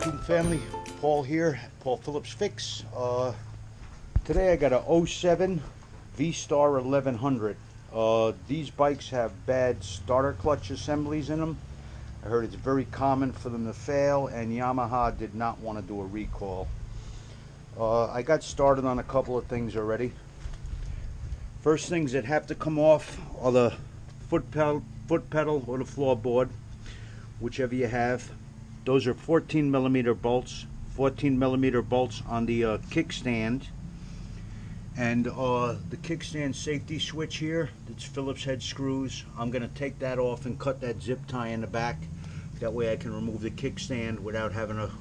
YouTube family, Paul here, Paul Phillips Fix. Today I got a 07 V-Star 1100. These bikes have bad starter clutch assemblies in them. I heard it's very common for them to fail, and Yamaha did not want to do a recall. I got started on a couple of things already. First things that have to come off are the foot pedal or the floorboard, whichever you have. Those are 14mm bolts, 14mm bolts on the kickstand, and the kickstand safety switch here, that's Phillips head screws. I'm going to take that off and cut that zip tie in the back. That way I can remove the kickstand without having to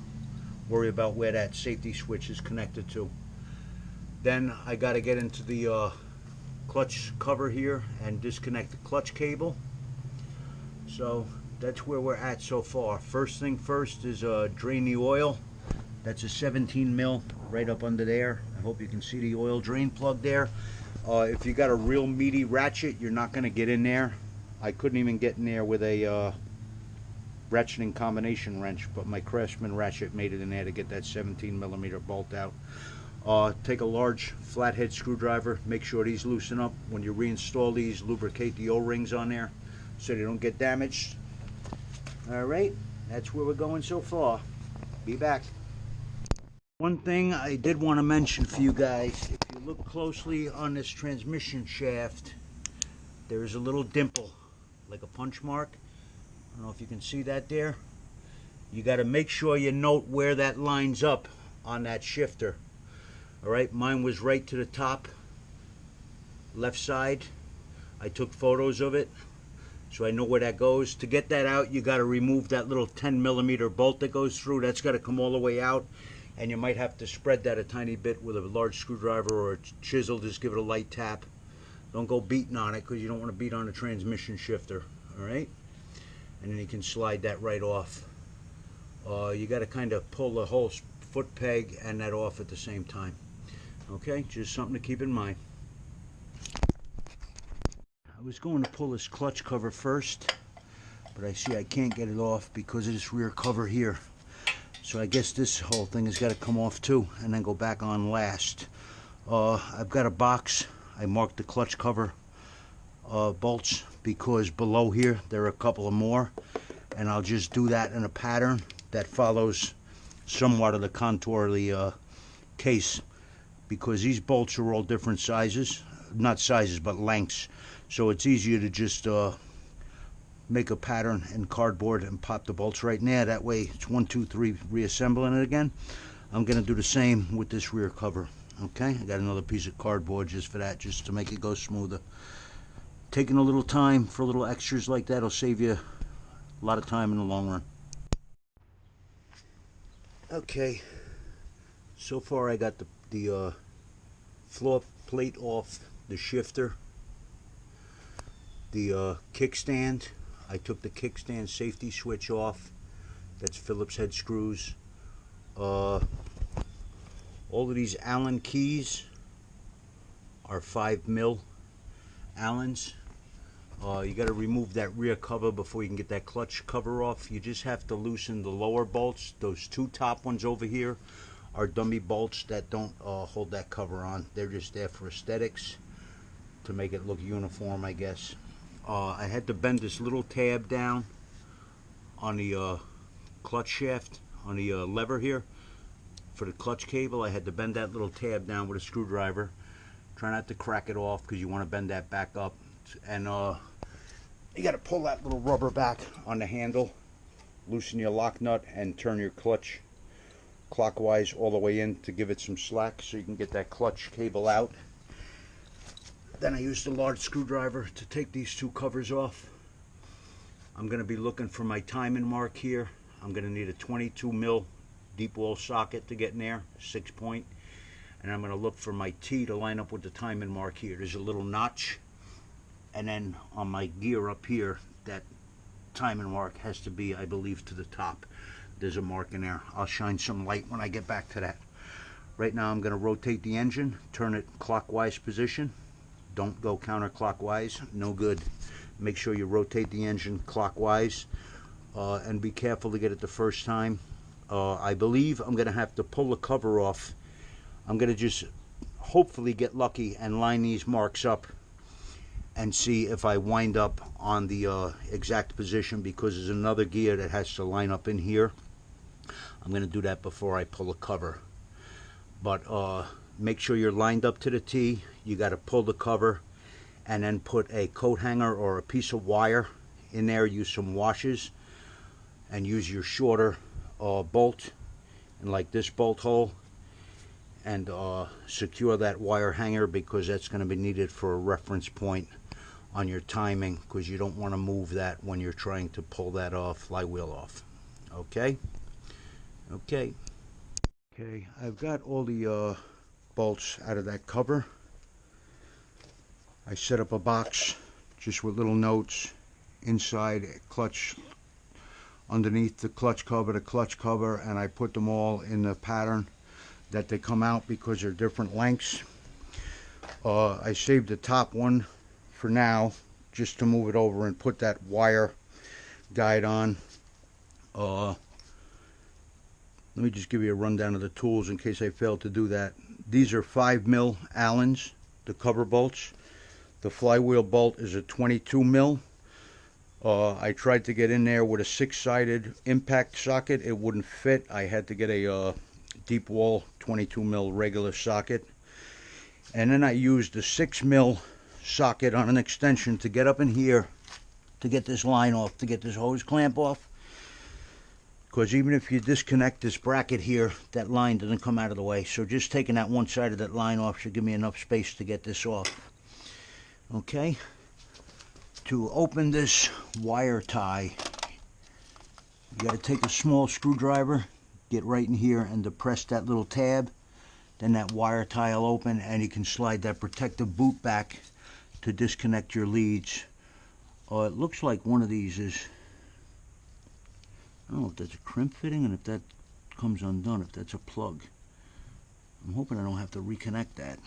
worry about where that safety switch is connected to. Then I got to get into the clutch cover here and disconnect the clutch cable. So that's where we're at so far. First thing first is drain the oil. That's a 17 mil right up under there. I hope you can see the oil drain plug there. If you got a real meaty ratchet, you're not going to get in there. I couldn't even get in there with a ratcheting combination wrench, but my Craftsman ratchet made it in there to get that 17mm bolt out. Take a large flathead screwdriver, make sure these loosen up. When you reinstall these, lubricate the O-rings on there so they don't get damaged. Alright, that's where we're going so far. Be back. One thing I did want to mention for you guys, if you look closely on this transmission shaft, there is a little dimple, like a punch mark. I don't know if you can see that there. You got to make sure you note where that lines up on that shifter. Alright, mine was right to the top, left side. I took photos of it, so I know where that goes. To get that out, you got to remove that little 10mm bolt that goes through. That's got to come all the way out, and you might have to spread that a tiny bit with a large screwdriver or a chisel. Just give it a light tap. Don't go beating on it, because you don't want to beat on a transmission shifter. Alright, and then you can slide that right off. You got to kind of pull the whole foot peg and that off at the same time. Okay, just something to keep in mind. I was going to pull this clutch cover first, but I see I can't get it off because of this rear cover here. So I guess this whole thing has got to come off too, and then go back on last. I've got a box. I marked the clutch cover bolts because below here there are a couple of more, and I'll just do that in a pattern that follows somewhat of the contour of the case, because these bolts are all different sizes, not sizes but lengths, so it's easier to just make a pattern in cardboard and pop the bolts right in there. That way it's 1, 2, 3 reassembling it again. I'm going to do the same with this rear cover. Okay, I got another piece of cardboard just for that, just to make it go smoother. Taking a little time for little extras like that will save you a lot of time in the long run. Okay, so far I got the floor plate off the shifter. The kickstand, I took the kickstand safety switch off. That's Phillips head screws. All of these Allen keys are 5mm Allens. You got to remove that rear cover before you can get that clutch cover off. You just have to loosen the lower bolts. Those two top ones over here are dummy bolts that don't hold that cover on. They're just there for aesthetics, to make it look uniform, I guess. I had to bend this little tab down on the clutch shaft, on the lever here for the clutch cable. I had to bend that little tab down with a screwdriver. Try not to crack it off, because you want to bend that back up. And you got to pull that little rubber back on the handle, loosen your lock nut, and turn your clutch clockwise all the way in to give it some slack so you can get that clutch cable out. Then I used a large screwdriver to take these two covers off. I'm going to be looking for my timing mark here. I'm going to need a 22mm deep wall socket to get in there, 6-point. And I'm going to look for my T to line up with the timing mark here. There's a little notch. And then on my gear up here, that timing mark has to be, I believe, to the top. There's a mark in there. I'll shine some light when I get back to that. Right now I'm going to rotate the engine, turn it clockwise position. Don't go counterclockwise, no good. Make sure you rotate the engine clockwise, and be careful to get it the first time. I believe I'm going to have to pull the cover off. I'm going to just hopefully get lucky and line these marks up and see if I wind up on the exact position, because there's another gear that has to line up in here. I'm going to do that before I pull the cover. But make sure you're lined up to the T. You got to pull the cover and then put a coat hanger or a piece of wire in there. Use some washers and use your shorter bolt, and like this bolt hole, and secure that wire hanger, because that's going to be needed for a reference point on your timing, because you don't want to move that when you're trying to pull that flywheel off. Okay? Okay, I've got all the bolts out of that cover. I set up a box just with little notes inside, clutch, underneath the clutch cover, and I put them all in the pattern that they come out, because they're different lengths. I saved the top one for now, just to move it over and put that wire guide on. Let me just give you a rundown of the tools in case I failed to do that. These are 5mm Allens, the cover bolts. The flywheel bolt is a 22mm. I tried to get in there with a 6-sided impact socket. It wouldn't fit. I had to get a deep wall 22mm regular socket. And then I used the 6mm socket on an extension to get up in here to get this line off, to get this hose clamp off. Because even if you disconnect this bracket here, that line doesn't come out of the way. So just taking that one side of that line off should give me enough space to get this off. Okay. To open this wire tie, you got to take a small screwdriver, get right in here and depress that little tab. Then that wire tie will open, and you can slide that protective boot back to disconnect your leads. It looks like one of these is, I don't know if that's a crimp fitting, and if that comes undone, if that's a plug. I'm hoping I don't have to reconnect that.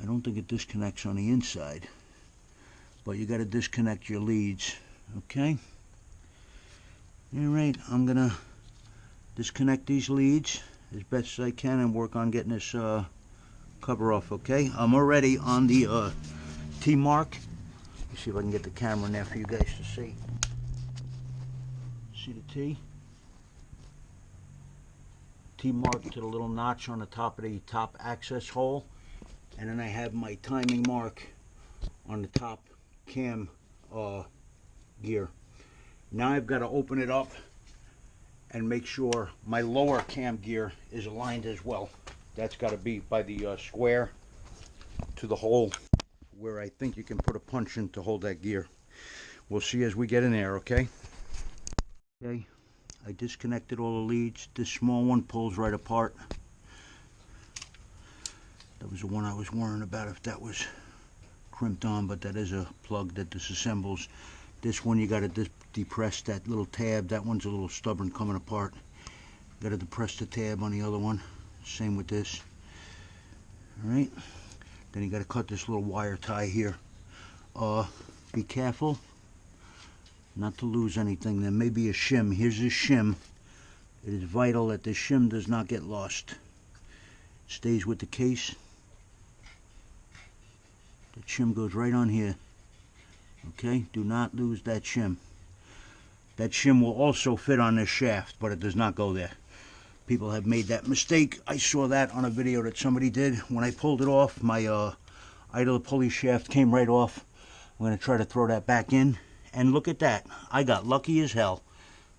I don't think it disconnects on the inside, but you got to disconnect your leads. Okay. All right, I'm gonna disconnect these leads as best as I can and work on getting this cover off. Okay, I'm already on the T mark. Let me see if I can get the camera in there for you guys to see. See the T? T mark to the little notch on the top of the top access hole, and then I have my timing mark on the top cam gear. Now I've got to open it up and make sure my lower cam gear is aligned as well. That's got to be by the square to the hole where I think you can put a punch in to hold that gear. We'll see as we get in there, okay? Okay, I disconnected all the leads. This small one pulls right apart. That was the one I was worrying about if that was crimped on, but that is a plug that disassembles. This one you got to depress that little tab. That one's a little stubborn coming apart. Got to depress the tab on the other one. Same with this. All right. Then you got to cut this little wire tie here. Be careful not to lose anything. There may be a shim. Here's a shim. It is vital that this shim does not get lost. It stays with the case. The shim goes right on here. Okay, do not lose that shim. That shim will also fit on this shaft, but it does not go there. People have made that mistake. I saw that on a video that somebody did. When I pulled it off, my idler pulley shaft came right off. I'm going to try to throw that back in. And look at that. I got lucky as hell.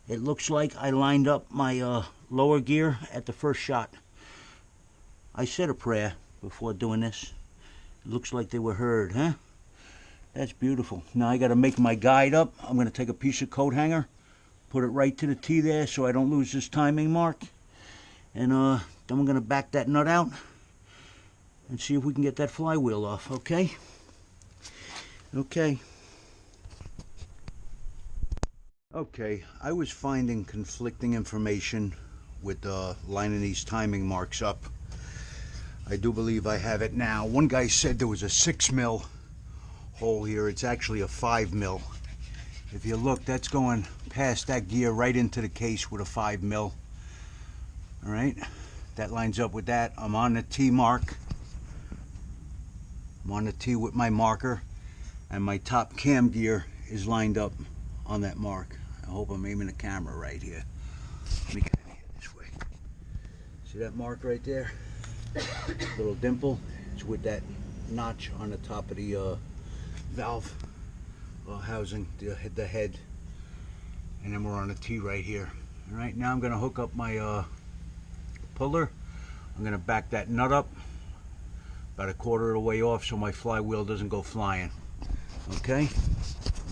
It looks like I lined up my lower gear at the first shot. I said a prayer before doing this. It looks like they were heard, huh? That's beautiful. Now I got to make my guide up. I'm going to take a piece of coat hanger, put it right to the T there so I don't lose this timing mark. And then we're going to back that nut out and see if we can get that flywheel off, okay? Okay. Okay, I was finding conflicting information with lining these timing marks up. I do believe I have it now. One guy said there was a 6mm hole here. It's actually a 5mm. If you look, that's going past that gear right into the case with a 5 mil. All right, that lines up with that. I'm on the T mark. I'm on the T with my marker, and my top cam gear is lined up on that mark. I hope I'm aiming the camera right here. Let me get in here this way. See that mark right there? Little dimple. It's with that notch on the top of the valve housing, the head. And then we're on the T right here. All right, now I'm going to hook up my puller. I'm going to back that nut up about a quarter of the way off so my flywheel doesn't go flying. Okay,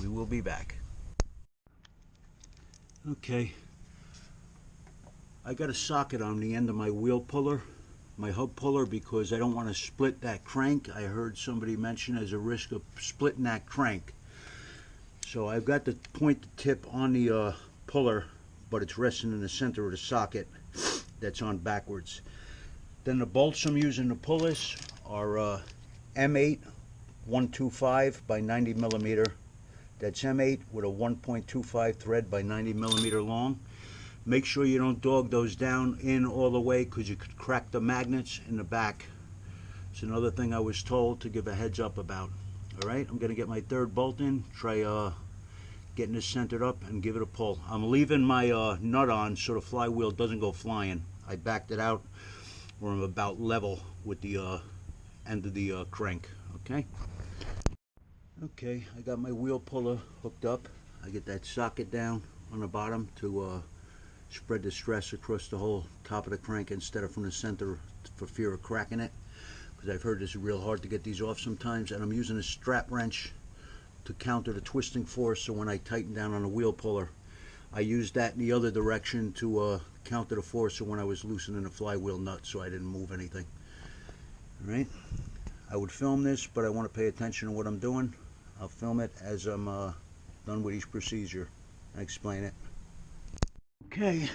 we will be back. Okay, I got a socket on the end of my wheel puller, my hub puller, because I don't want to split that crank. I heard somebody mention there's a risk of splitting that crank. So I've got the point tip on the puller, but it's resting in the center of the socket that's on backwards. Then the bolts I'm using to pull this are M8 125 by 90 millimeter. That's M8 with a 1.25 thread by 90 millimeter long. Make sure you don't dog those down in all the way, because you could crack the magnets in the back. It's another thing I was told to give a heads up about. All right, I'm going to get my third bolt in, try getting this centered up and give it a pull. I'm leaving my nut on so the flywheel doesn't go flying. I backed it out where I'm about level with the end of the crank. Okay. Okay, I got my wheel puller hooked up. I get that socket down on the bottom to spread the stress across the whole top of the crank instead of from the center for fear of cracking it, because I've heard this is real hard to get these off sometimes. And I'm using a strap wrench to counter the twisting force, so when I tighten down on the wheel puller, I used that in the other direction to counter the force, so when I was loosening the flywheel nut, so I didn't move anything. All right, I would film this, but I want to pay attention to what I'm doing. I'll film it as I'm done with each procedure and explain it. Okay,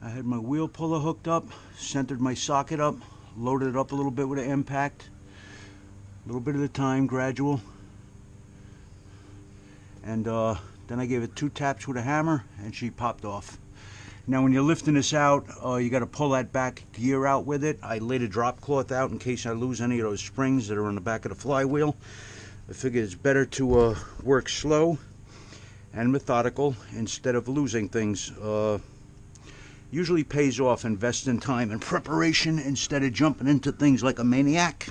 I had my wheel puller hooked up, centered my socket up, loaded it up a little bit with an impact, a little bit at a time, gradual, and then I gave it 2 taps with a hammer and she popped off. Now when you're lifting this out, you got to pull that back gear out with it. I laid a drop cloth out in case I lose any of those springs that are on the back of the flywheel. I figured it's better to work slow and methodical instead of losing things. Usually pays off investing time and preparation instead of jumping into things like a maniac.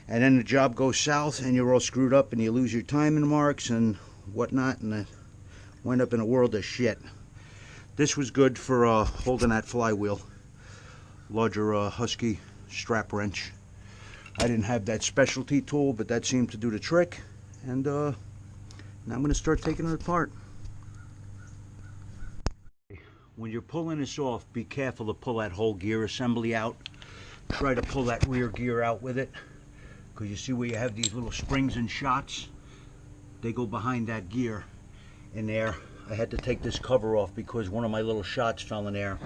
And then the job goes south and you're all screwed up and you lose your timing marks and whatnot, and wind up in a world of shit. This was good for holding that flywheel. Larger Husky strap wrench. I didn't have that specialty tool, but that seemed to do the trick. And now I'm going to start taking it apart. When you're pulling this off, be careful to pull that whole gear assembly out. Try to pull that rear gear out with it, because you see where you have these little springs and shots? They go behind that gear in there. I had to take this cover off because one of my little shots fell in there.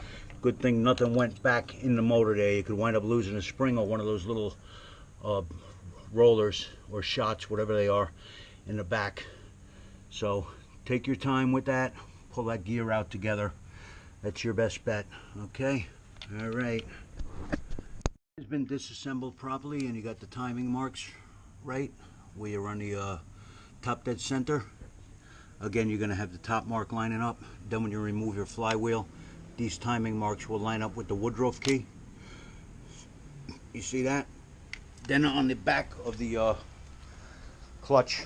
Good thing nothing went back in the motor there. You could wind up losing a spring or one of those little rollers or shots, whatever they are, in the back. So take your time with that. Pull that gear out together. That's your best bet. Okay? All right. It's been disassembled properly, and you got the timing marks right where you're on the top dead center. Again, you're going to have the top mark lining up. Then when you remove your flywheel, these timing marks will line up with the Woodruff key. You see that? Then on the back of the clutch,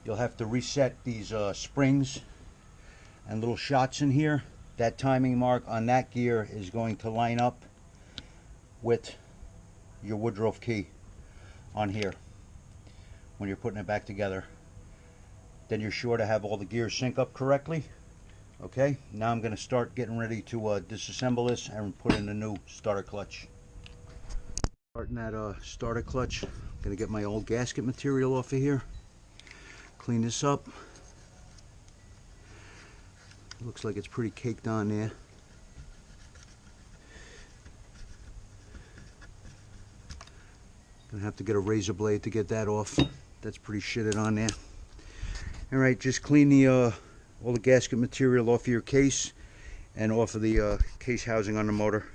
you'll have to reset these springs and little shots in here. That timing mark on that gear is going to line up with your Woodruff key on here when you're putting it back together. Then you're sure to have all the gears sync up correctly. Okay, now I'm going to start getting ready to disassemble this and put in the new starter clutch. Starting that starter clutch, I'm going to get my old gasket material off of here, clean this up. Looks like it's pretty caked on there. Gonna have to get a razor blade to get that off. That's pretty shitted on there. Alright, just clean the all the gasket material off of your case and off of the case housing on the motor.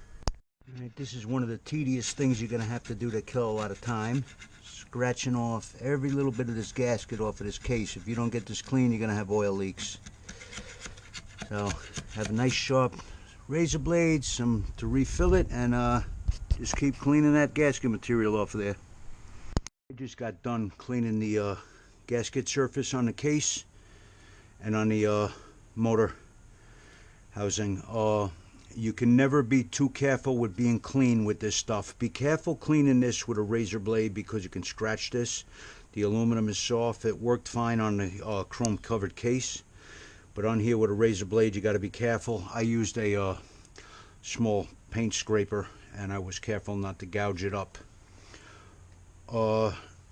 Alright, this is one of the tedious things you're going to have to do to kill a lot of time. Scratching off every little bit of this gasket off of this case. If you don't get this clean, you're going to have oil leaks. So, have a nice sharp razor blade, some to refill it, and just keep cleaning that gasket material off of there. I just got done cleaning the gasket surface on the case and on the motor housing. You can never be too careful with being clean with this stuff. Be careful cleaning this with a razor blade because you can scratch this. The aluminum is soft. It worked fine on the chrome covered case, but on here with a razor blade you got to be careful. I used a small paint scraper and I was careful not to gouge it up.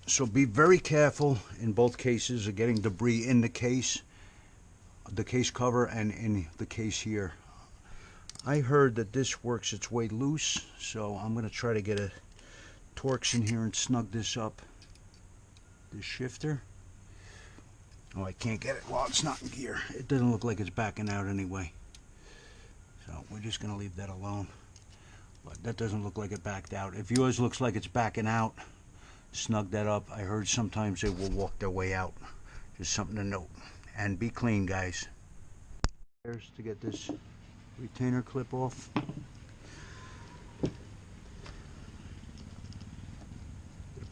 So be very careful in both cases of getting debris in the case cover and in the case here. I heard that this works its way loose, so I'm going to try to get a Torx in here and snug this up. This shifter. Oh, I can't get it while it's not in gear. It doesn't look like it's backing out anyway. So we're just going to leave that alone. But that doesn't look like it backed out. If yours looks like it's backing out, snug that up. I heard sometimes they will walk their way out. Just something to note. And be clean, guys. There's to get this retainer clip off.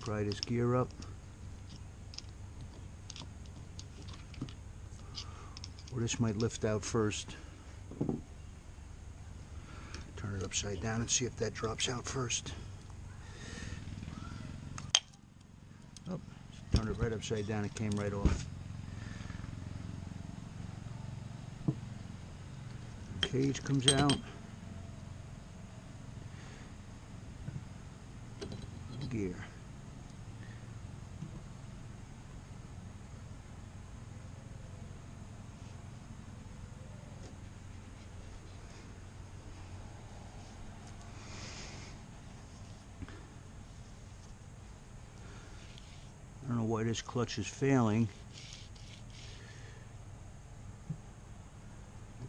Pry this gear up. Or this might lift out first. Turn it upside down and see if that drops out first. Oh, turn it right upside down, it came right off. Cage comes out. Gear. I don't know why this clutch is failing.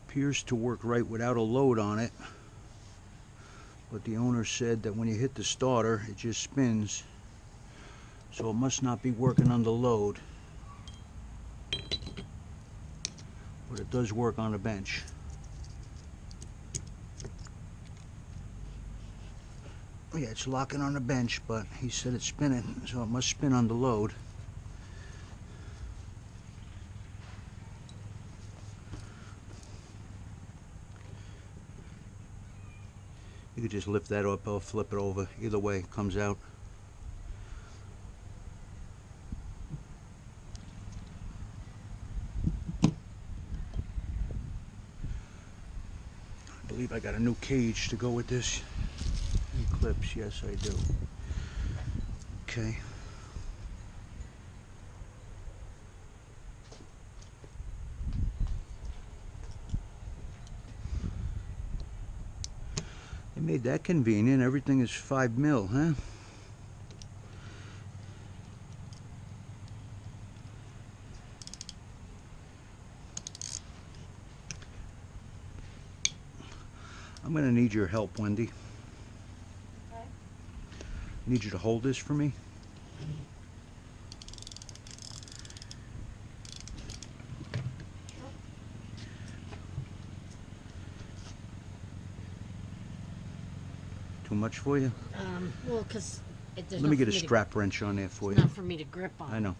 Appears to work right without a load on it, but the owner said that when you hit the starter it just spins, so it must not be working under load, but it does work on a bench. Yeah, it's locking on the bench, but he said it's spinning, so it must spin under load. You could just lift that up or flip it over. Either way, it comes out. I believe I got a new cage to go with this. And clips, yes I do. Okay. They made that convenient. Everything is 5 mil, huh? I'm going to need your help, Wendy. Okay. I need you to hold this for me. Too much for you? Well, because let me get a strap wrench on there for you. Not for me to grip on. I know.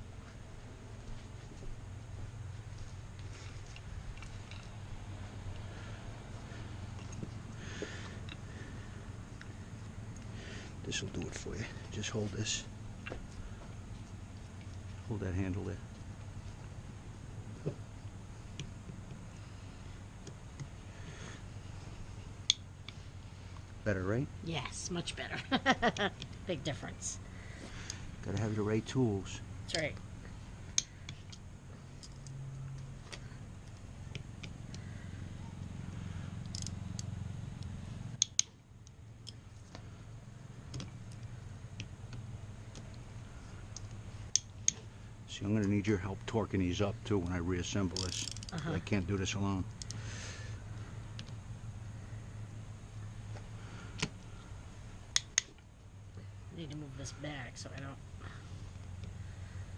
This will do it for you. Just hold this. Hold that handle there. Better, right? Yes, much better. Big difference. Gotta have the right tools. That's right. See, I'm going to need your help torquing these up too when I reassemble this. I can't do this alone. I need to move this back so I don't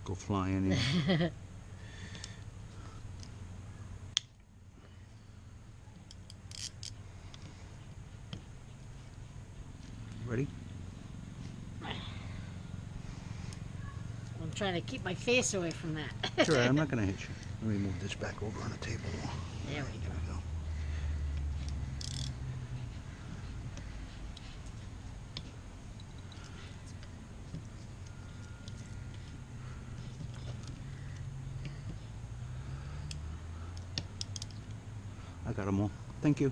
go flying in. Ready? I'm trying to keep my face away from that. Sure, I'm not going to hit you. Let me move this back over on the table. There we go. I got them all. Thank you.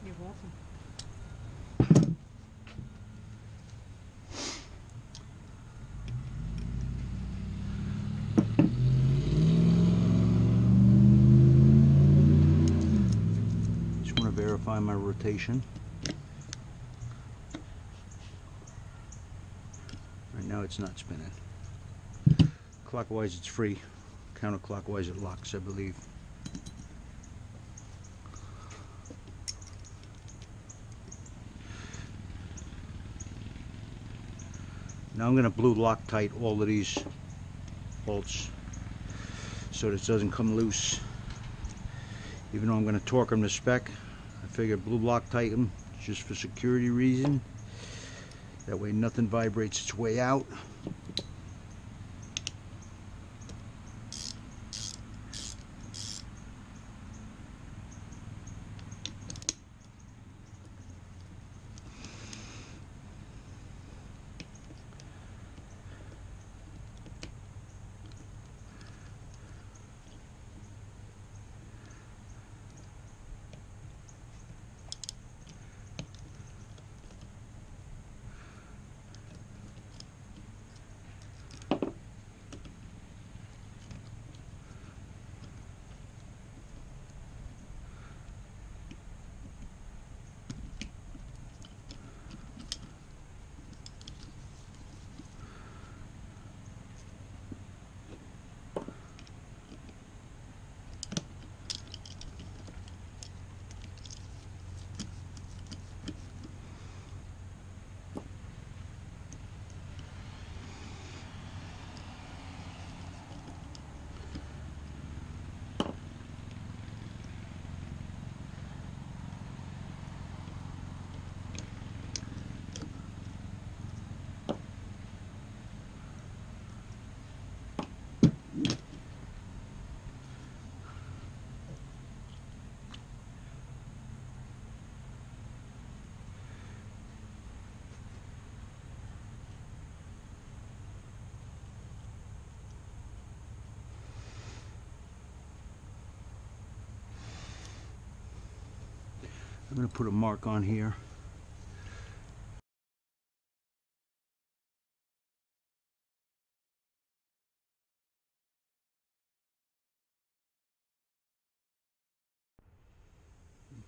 You're welcome. Just want to verify my rotation. Right now it's not spinning. Clockwise it's free. Counterclockwise it locks, I believe. Now I'm going to blue Loctite all of these bolts so this doesn't come loose. Even though I'm going to torque them to spec, I figure blue Loctite them just for security reason. That way nothing vibrates its way out. I'm going to put a mark on here.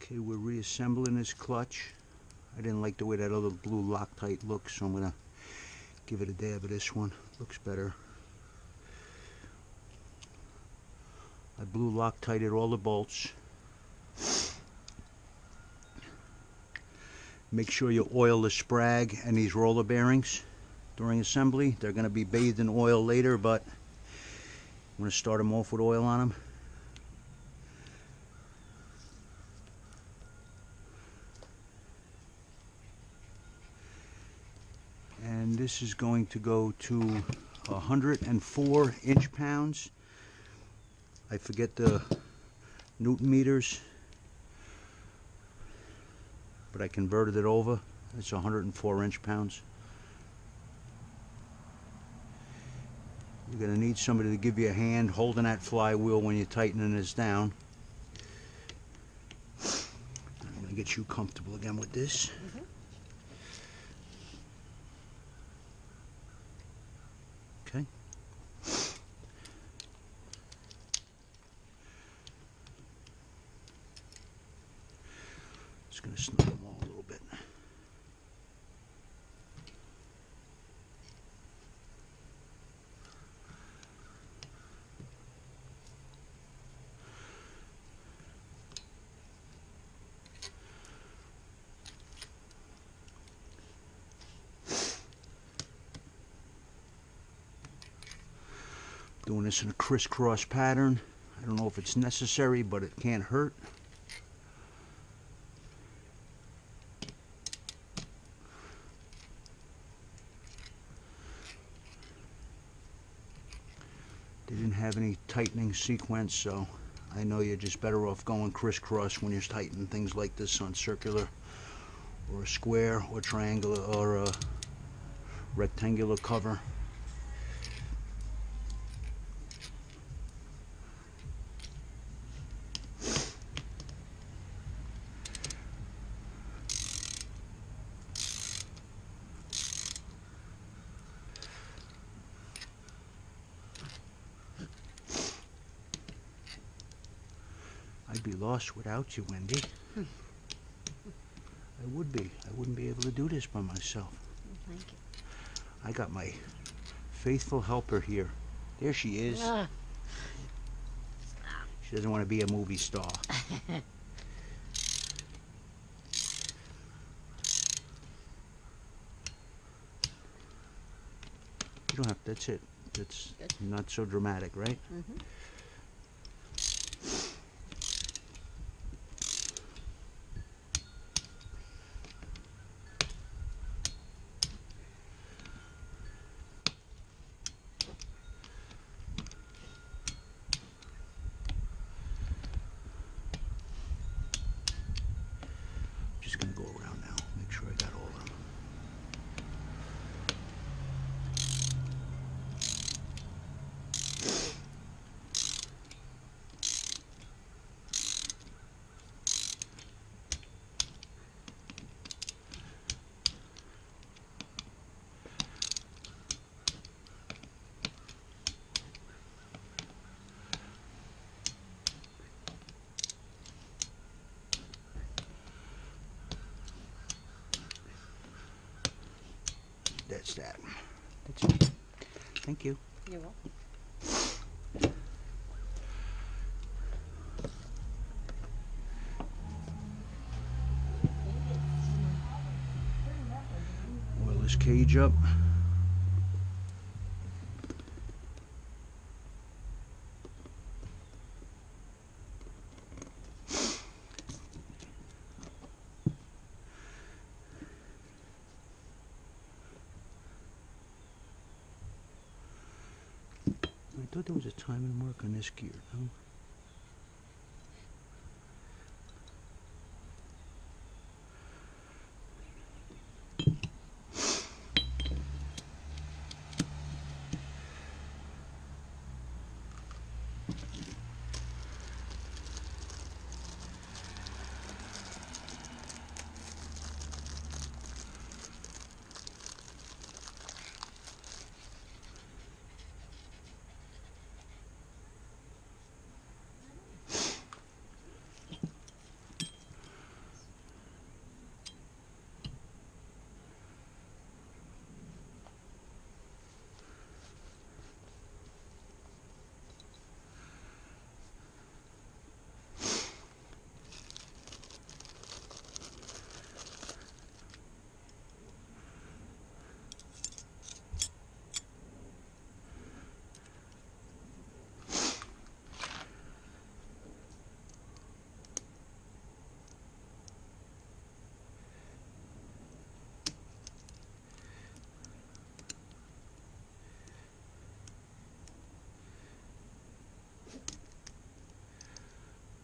Okay, we're reassembling this clutch. I didn't like the way that other blue Loctite looks, so I'm going to give it a dab of this one. Looks better. I blue Loctited all the bolts. Make sure you oil the sprag and these roller bearings during assembly. They're going to be bathed in oil later, but I'm going to start them off with oil on them. And this is going to go to 104 inch-pounds. I forget the Newton meters, but I converted it over. It's 104 inch-pounds. You're going to need somebody to give you a hand holding that flywheel when you're tightening this down. I'm going to get you comfortable again with this. Okay. Just going to snug them all a little bit. Doing this in a crisscross pattern. I don't know if it's necessary, but it can't hurt. They didn't have any tightening sequence, so I know you're just better off going crisscross when you're tightening things like this on circular or a square or triangular or a rectangular cover. I'd be lost without you, Wendy. I would be. I wouldn't be able to do this by myself. Thank you. I got my faithful helper here. There she is. She doesn't want to be a movie star. You don't have, that's it. That's not so dramatic, right? Mm-hmm. Just gonna go around now, make sure I got all of them. That's that. That's it. Thank you. You're welcome. Oil this cage up. I thought there was a timing mark on this gear, no?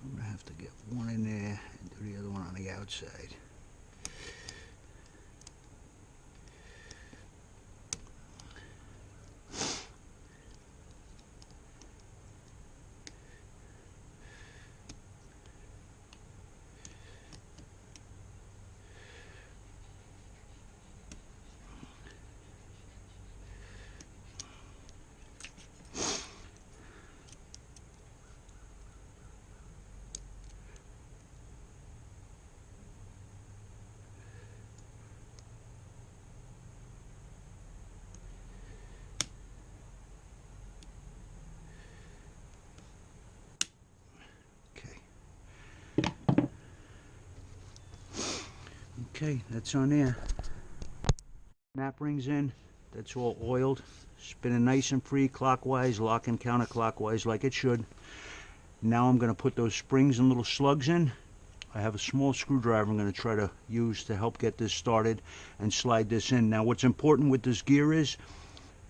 I'm gonna have to get one in there and do the other one on the outside. Okay, that's on there. Snap rings in. That's all oiled, spinning nice and free, clockwise, locking counterclockwise like it should. Now I'm going to put those springs and little slugs in. I have a small screwdriver I'm going to try to use to help get this started and slide this in. Now what's important with this gear is,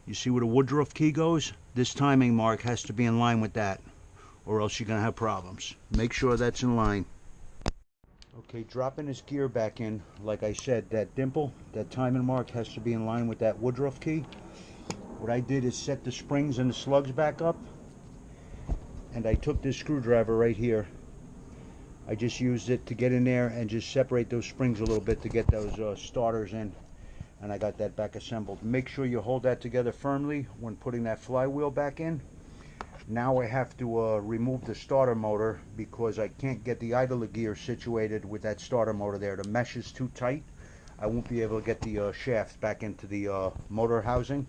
you see where the Woodruff key goes? This timing mark has to be in line with that, or else you're going to have problems. Make sure that's in line. Okay, dropping this gear back in, like I said, that dimple, that timing mark has to be in line with that Woodruff key. What I did is set the springs and the slugs back up, and I took this screwdriver right here. I just used it to get in there and just separate those springs a little bit to get those starters in, and I got that back assembled. Make sure you hold that together firmly when putting that flywheel back in. Now I have to remove the starter motor because I can't get the idler gear situated with that starter motor there. The mesh is too tight. I won't be able to get the shaft back into the motor housing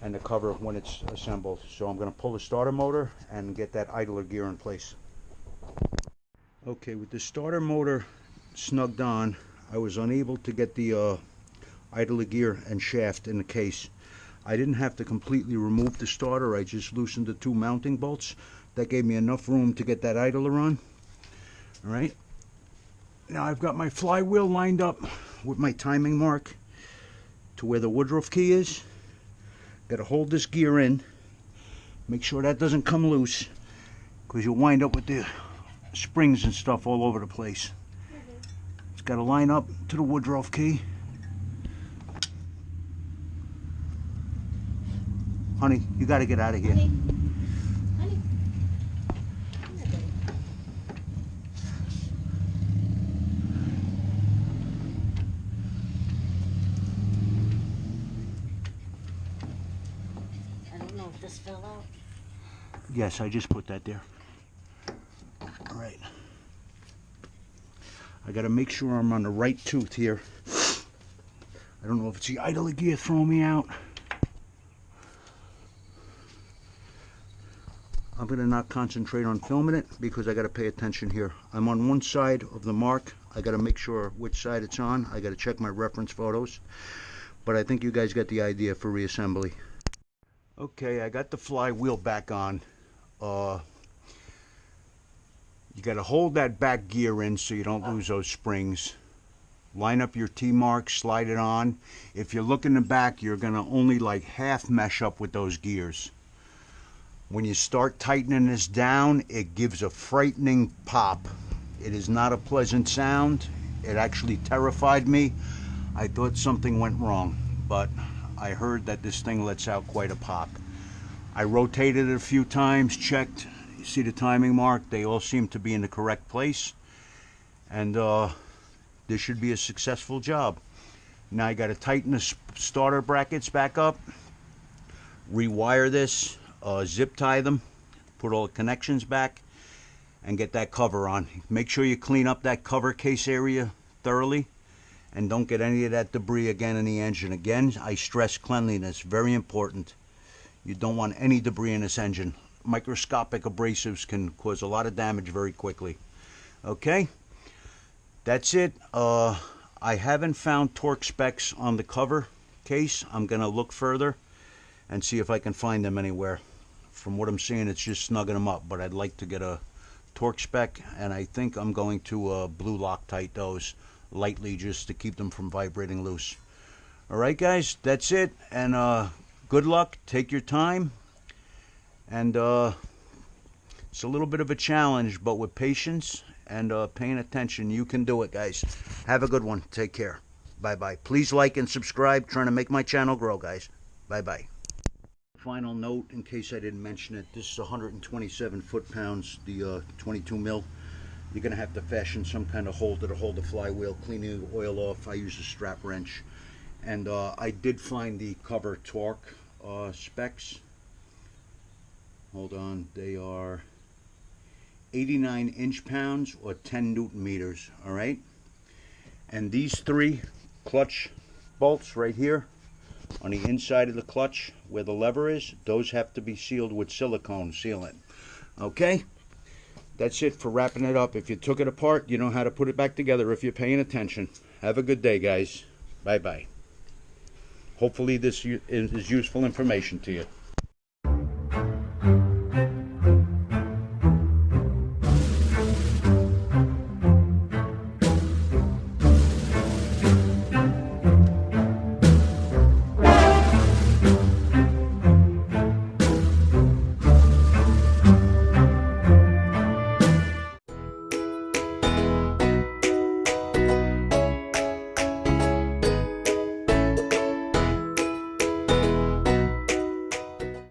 and the cover when it's assembled. So I'm going to pull the starter motor and get that idler gear in place. Okay, with the starter motor snugged on, I was unable to get the idler gear and shaft in the case. I didn't have to completely remove the starter, I just loosened the two mounting bolts. That gave me enough room to get that idler on. Alright, now I've got my flywheel lined up with my timing mark to where the Woodruff key is. Got to hold this gear in, make sure that doesn't come loose, because you'll wind up with the springs and stuff all over the place. It's got to line up to the Woodruff key. Honey, you got to get out of here. Honey. Honey. I don't know if this fell out. Yes, I just put that there. All right. I got to make sure I'm on the right tooth here. I don't know if it's the idler gear throwing me out. I'm going to not concentrate on filming it because I got to pay attention here. I'm on one side of the mark. I got to make sure which side it's on. I got to check my reference photos. But I think you guys get the idea for reassembly. Okay, I got the flywheel back on. You got to hold that back gear in so you don't lose those springs. Line up your T-mark, slide it on. If you look in the back, you're going to only like half mesh up with those gears. When you start tightening this down, it gives a frightening pop. It is not a pleasant sound. It actually terrified me. I thought something went wrong, but I heard that this thing lets out quite a pop. I rotated it a few times, checked. You see the timing mark? They all seem to be in the correct place. And this should be a successful job. Now I got to tighten the starter brackets back up, rewire this, zip tie them, put all the connections back, and get that cover on. Make sure you clean up that cover case area thoroughly and don't get any of that debris again in the engine. Again, I stress cleanliness, very important. You don't want any debris in this engine. Microscopic abrasives can cause a lot of damage very quickly. Okay, that's it. I haven't found torque specs on the cover case. I'm gonna look further and see if I can find them anywhere. From what I'm seeing, it's just snugging them up, but I'd like to get a torque spec, and I think I'm going to blue Loctite those lightly just to keep them from vibrating loose. Alright guys, that's it, and good luck, take your time, and it's a little bit of a challenge, but with patience and paying attention, you can do it, guys. Have a good one, take care, bye bye. Please like and subscribe, trying to make my channel grow, guys. Bye bye. Final note, in case I didn't mention it, this is 127 foot-pounds, the 22 mil. You're going to have to fashion some kind of holder to hold the flywheel, clean the oil off. I use a strap wrench. And I did find the cover torque specs. Hold on, they are 89 inch-pounds or 10 Newton meters, all right? And these three clutch bolts right here, on the inside of the clutch where the lever is, those have to be sealed with silicone sealant. Okay, that's it for wrapping it up. If you took it apart, you know how to put it back together if you're paying attention. Have a good day, guys. Bye bye. Hopefully this is useful information to you.